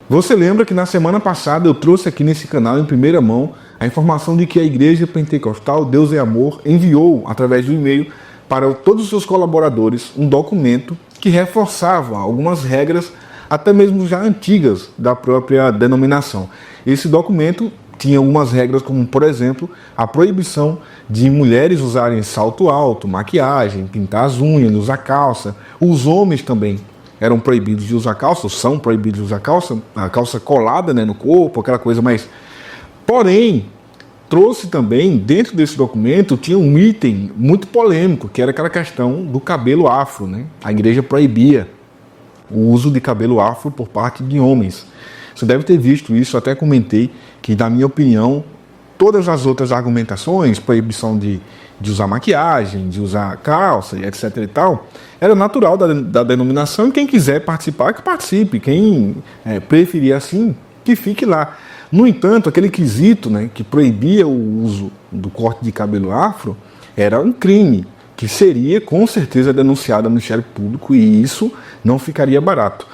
Você lembra que na semana passada eu trouxe aqui nesse canal em primeira mão a informação de que a Igreja Pentecostal Deus é Amor enviou através do e-mail para todos os seus colaboradores um documento que reforçava algumas regras até mesmo já antigas da própria denominação. Esse documento tinha algumas regras como, por exemplo, a proibição de mulheres usarem salto alto, maquiagem, pintar as unhas, usar calça. Os homens também eram proibidos de usar calça, ou são proibidos de usar calça, a calça colada, né, no corpo, aquela coisa mais... Porém, trouxe também, dentro desse documento, tinha um item muito polêmico, que era aquela questão do cabelo afro, né? A igreja proibia o uso de cabelo afro por parte de homens. Você deve ter visto isso, até comentei que, na minha opinião, todas as outras argumentações, proibição de usar maquiagem, de usar calça, etc e tal, era natural da denominação, e quem quiser participar, que participe. Quem preferir assim, que fique lá. No entanto, aquele quesito, né, que proibia o uso do corte de cabelo afro era um crime, que seria com certeza denunciado ao Ministério Público, e isso não ficaria barato.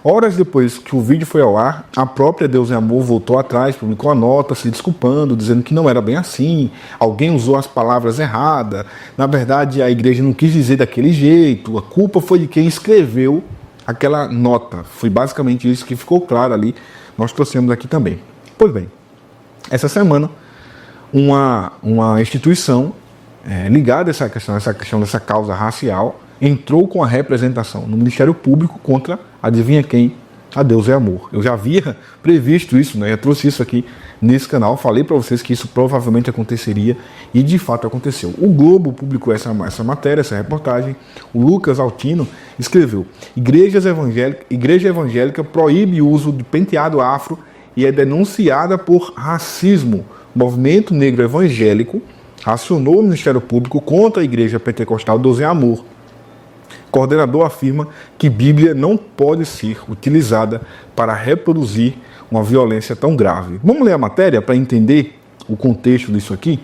Horas depois que o vídeo foi ao ar, a própria Deus é Amor voltou atrás, publicou a nota se desculpando, dizendo que não era bem assim, alguém usou as palavras erradas, na verdade a igreja não quis dizer daquele jeito, a culpa foi de quem escreveu aquela nota. Foi basicamente isso que ficou claro ali, nós trouxemos aqui também. Pois bem, essa semana uma instituição ligada a essa questão dessa causa racial entrou com a representação no Ministério Público contra, adivinha quem? A Deus é Amor. Eu já havia previsto isso, né? Eu trouxe isso aqui nesse canal, falei para vocês que isso provavelmente aconteceria e de fato aconteceu. O Globo publicou essa matéria, essa reportagem. O Lucas Altino escreveu: Igreja evangélica proíbe o uso de penteado afro e é denunciada por racismo. O movimento negro evangélico acionou o Ministério Público contra a Igreja Pentecostal Deus é Amor. O coordenador afirma que Bíblia não pode ser utilizada para reproduzir uma violência tão grave. Vamos ler a matéria para entender o contexto disso aqui?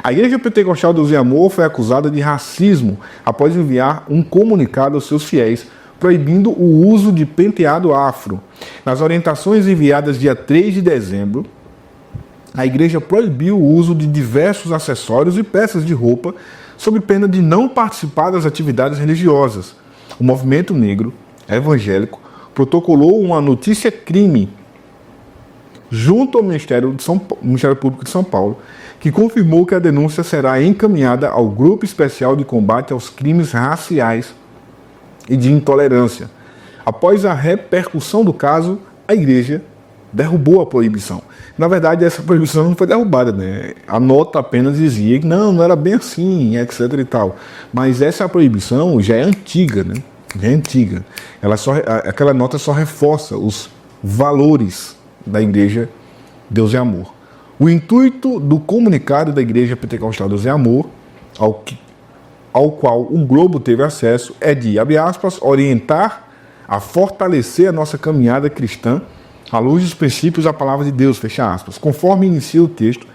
A Igreja Pentecostal Deus é Amor foi acusada de racismo após enviar um comunicado aos seus fiéis proibindo o uso de penteado afro. Nas orientações enviadas dia 3 de dezembro, a igreja proibiu o uso de diversos acessórios e peças de roupa sob pena de não participar das atividades religiosas. O movimento negro evangélico protocolou uma notícia-crime junto ao Ministério Público de São Paulo, que confirmou que a denúncia será encaminhada ao Grupo Especial de Combate aos Crimes Raciais e de Intolerância. Após a repercussão do caso, a igreja derrubou a proibição. Na verdade, essa proibição não foi derrubada, né? A nota apenas dizia que não era bem assim, etc e tal. Mas essa proibição já é antiga, né? Já é antiga. Aquela nota só reforça os valores da igreja Deus é Amor. O intuito do comunicado da Igreja Pentecostal Deus é Amor, ao qual o Globo teve acesso, é de, abre aspas, orientar a fortalecer a nossa caminhada cristã à luz dos princípios da palavra de Deus, fecha aspas. Conforme inicia o texto,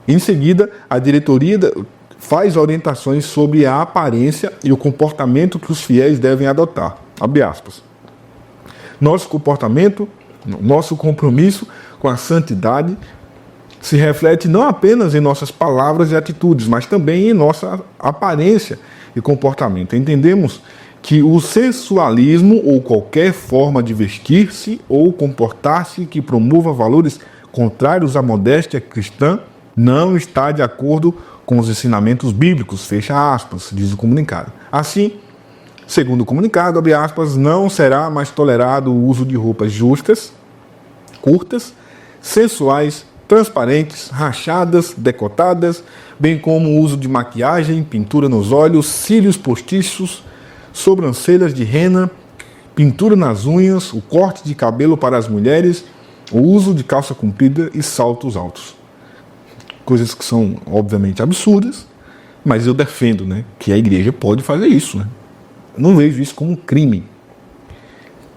em seguida, a diretoria faz orientações sobre a aparência e o comportamento que os fiéis devem adotar, abre aspas. Nosso compromisso com a santidade se reflete não apenas em nossas palavras e atitudes, mas também em nossa aparência e comportamento. Entendemos que o sensualismo ou qualquer forma de vestir-se ou comportar-se que promova valores contrários à modéstia cristã não está de acordo com os ensinamentos bíblicos, fecha aspas, diz o comunicado. Assim, segundo o comunicado, abre aspas, não será mais tolerado o uso de roupas justas, curtas, sensuais, transparentes, rachadas, decotadas, bem como o uso de maquiagem, pintura nos olhos, cílios postiços, sobrancelhas de rena, pintura nas unhas, o corte de cabelo para as mulheres, o uso de calça comprida e saltos altos. Coisas que são, obviamente, absurdas, mas eu defendo, né, que a igreja pode fazer isso. Né? Eu não vejo isso como um crime.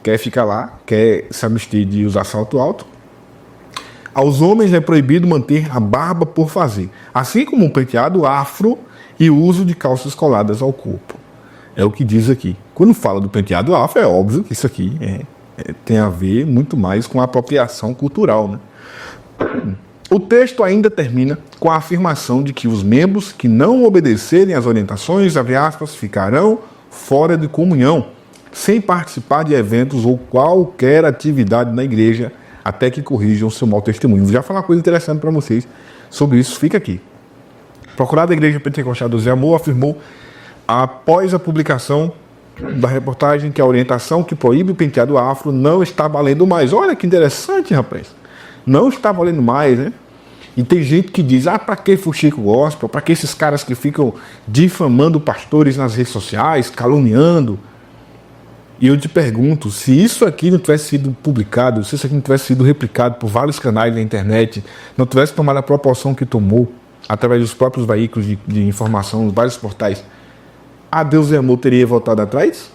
Quer ficar lá, quer se abster de usar salto alto. Aos homens é proibido manter a barba por fazer, assim como um penteado afro e o uso de calças coladas ao corpo. É o que diz aqui. Quando fala do penteado afro, é óbvio que isso aqui é tem a ver muito mais com a apropriação cultural, né? O texto ainda termina com a afirmação de que os membros que não obedecerem às orientações, abre aspas, ficarão fora de comunhão, sem participar de eventos ou qualquer atividade na igreja, até que corrijam seu mau testemunho. Vou já falar uma coisa interessante para vocês sobre isso, fica aqui. O procurado da Igreja Pentecostal Deus e Amor afirmou, após a publicação da reportagem, que a orientação que proíbe o penteado afro não está valendo mais. Olha que interessante, rapaz. Não está valendo mais, né? E tem gente que diz, para que fuxico gospel? Para que esses caras que ficam difamando pastores nas redes sociais, caluniando? E eu te pergunto, se isso aqui não tivesse sido publicado, se isso aqui não tivesse sido replicado por vários canais da internet, não tivesse tomado a proporção que tomou, através dos próprios veículos de informação, vários portais, a Deus e Amor teria voltado atrás?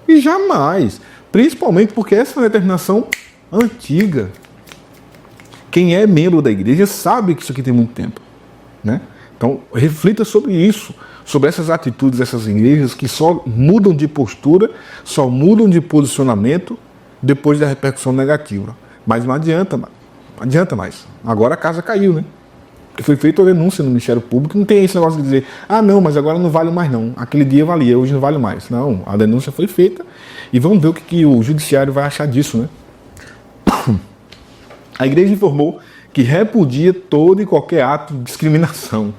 E jamais. Principalmente porque essa é uma determinação antiga. Quem é membro da igreja sabe que isso aqui tem muito tempo, né? Então, reflita sobre isso, sobre essas atitudes dessas igrejas que só mudam de postura, só mudam de posicionamento depois da repercussão negativa. Mas não adianta mais. Agora a casa caiu, né? Foi feita a denúncia no Ministério Público, não tem esse negócio de dizer, não, mas agora não vale mais não. Aquele dia valia, hoje não vale mais. Não, a denúncia foi feita e vamos ver o que o judiciário vai achar disso, né? A igreja informou que repudia todo e qualquer ato de discriminação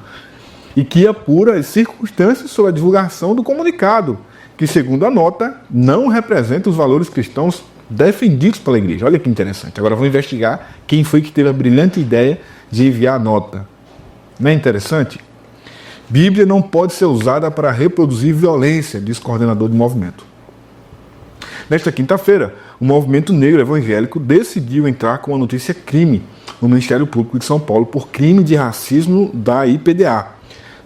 e que apura as circunstâncias sobre a divulgação do comunicado, que, segundo a nota, não representa os valores cristãos defendidos pela igreja. Olha que interessante. Agora vamos investigar quem foi que teve a brilhante ideia de enviar a nota. Não é interessante? Bíblia não pode ser usada para reproduzir violência, diz o coordenador do movimento. Nesta quinta-feira, o movimento negro evangélico decidiu entrar com a notícia crime no Ministério Público de São Paulo por crime de racismo da IPDA.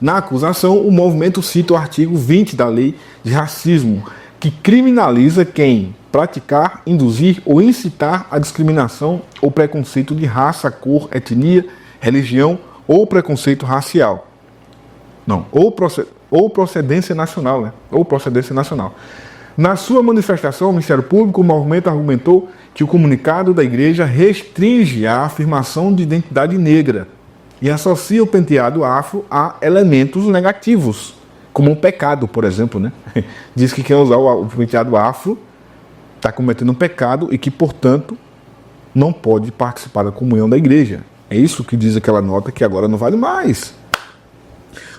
Na acusação, o movimento cita o artigo 20 da Lei de Racismo, que criminaliza quem praticar, induzir ou incitar a discriminação ou preconceito de raça, cor, etnia, religião ou preconceito racial. Não, ou procedência nacional, né? Ou procedência nacional. Na sua manifestação ao Ministério Público, o movimento argumentou que o comunicado da igreja restringe a afirmação de identidade negra e associa o penteado afro a elementos negativos, como o pecado, por exemplo, né? Diz que quem usar o penteado afro está cometendo um pecado e que, portanto, não pode participar da comunhão da igreja. É isso que diz aquela nota que agora não vale mais.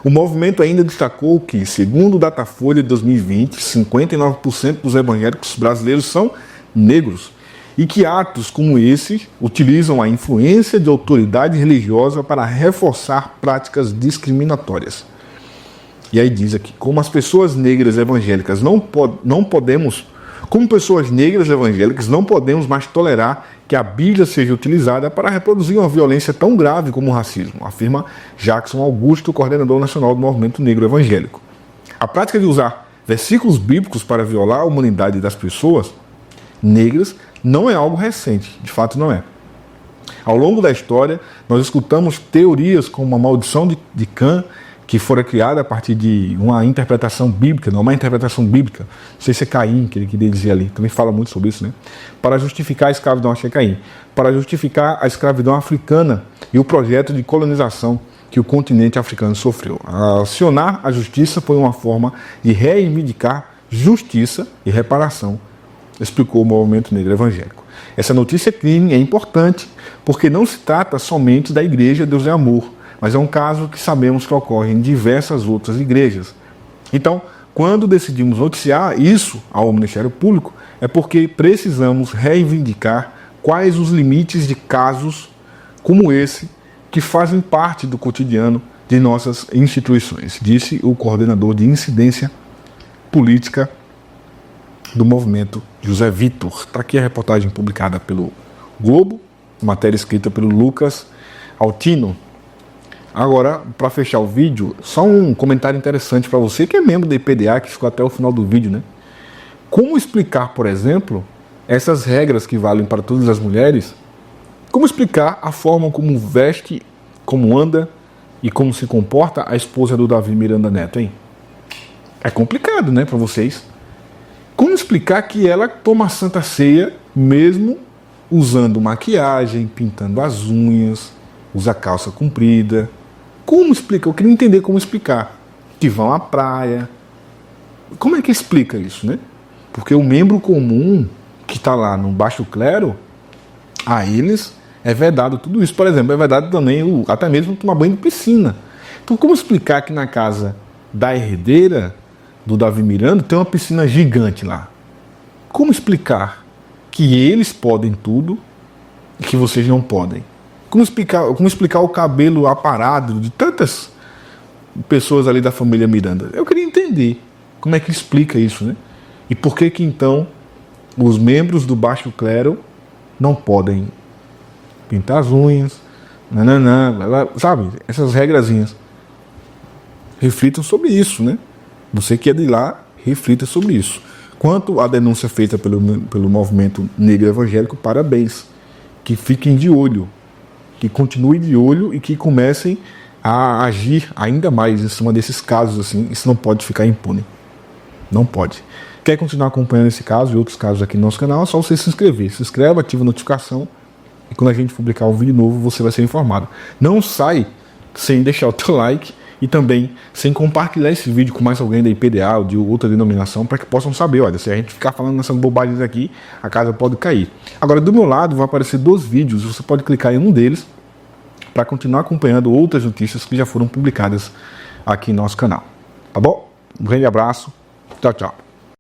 O movimento ainda destacou que, segundo o Datafolha de 2020, 59% dos evangélicos brasileiros são negros e que atos como esse utilizam a influência de autoridade religiosa para reforçar práticas discriminatórias. E aí diz aqui, como pessoas negras evangélicas não podemos mais tolerar que a Bíblia seja utilizada para reproduzir uma violência tão grave como o racismo, afirma Jackson Augusto, coordenador nacional do Movimento Negro Evangélico. A prática de usar versículos bíblicos para violar a humanidade das pessoas negras não é algo recente, de fato não é. Ao longo da história, nós escutamos teorias como a maldição de Cã, que fora criada a partir de uma interpretação bíblica, não uma interpretação bíblica, não sei se é Caim, que ele queria dizer ali, também fala muito sobre isso, né? Para justificar a escravidão, achei Caim, para justificar a escravidão africana e o projeto de colonização que o continente africano sofreu. Acionar a justiça foi uma forma de reivindicar justiça e reparação, explicou o Movimento Negro Evangélico. Essa notícia crime é importante porque não se trata somente da Igreja Deus é Amor, mas é um caso que sabemos que ocorre em diversas outras igrejas. Então, quando decidimos noticiar isso ao Ministério Público, é porque precisamos reivindicar quais os limites de casos como esse que fazem parte do cotidiano de nossas instituições, disse o coordenador de incidência política do movimento, José Vitor. Está aqui a reportagem publicada pelo Globo, matéria escrita pelo Lucas Altino. Agora, para fechar o vídeo, só um comentário interessante para você que é membro da IPDA, que ficou até o final do vídeo, né? Como explicar, por exemplo, essas regras que valem para todas as mulheres? Como explicar a forma como veste, como anda e como se comporta a esposa do Davi Miranda Neto, hein? É complicado, né, para vocês. Como explicar que ela toma a Santa Ceia mesmo usando maquiagem, pintando as unhas, usa calça comprida? Como explicar? Eu queria entender como explicar. Que vão à praia. Como é que explica isso, né? Porque o membro comum que está lá no baixo clero, a eles é vedado tudo isso. Por exemplo, é vedado também até mesmo tomar banho de piscina. Então, como explicar que na casa da herdeira do Davi Miranda tem uma piscina gigante lá? Como explicar que eles podem tudo e que vocês não podem? Como explicar o cabelo aparado de tantas pessoas ali da família Miranda? Eu queria entender como é que explica isso, né? E por que então os membros do baixo clero não podem pintar as unhas, sabe? Essas regrazinhas. Reflitam sobre isso, né? Você que é de lá, reflita sobre isso. Quanto à denúncia feita pelo movimento negro evangélico, parabéns. Que fiquem de olho, que continuem de olho e que comecem a agir ainda mais em cima desses casos assim. Isso não pode ficar impune. Não pode. Quer continuar acompanhando esse caso e outros casos aqui no nosso canal, é só você se inscrever. Se inscreva, ativa a notificação e quando a gente publicar um vídeo novo, você vai ser informado. Não sai sem deixar o teu like e também sem compartilhar esse vídeo com mais alguém da IPDA ou de outra denominação para que possam saber, olha, se a gente ficar falando nessas bobagens aqui, a casa pode cair. Agora, do meu lado, vai aparecer 2 vídeos, você pode clicar em um deles para continuar acompanhando outras notícias que já foram publicadas aqui no nosso canal. Tá bom? Um grande abraço. Tchau, tchau.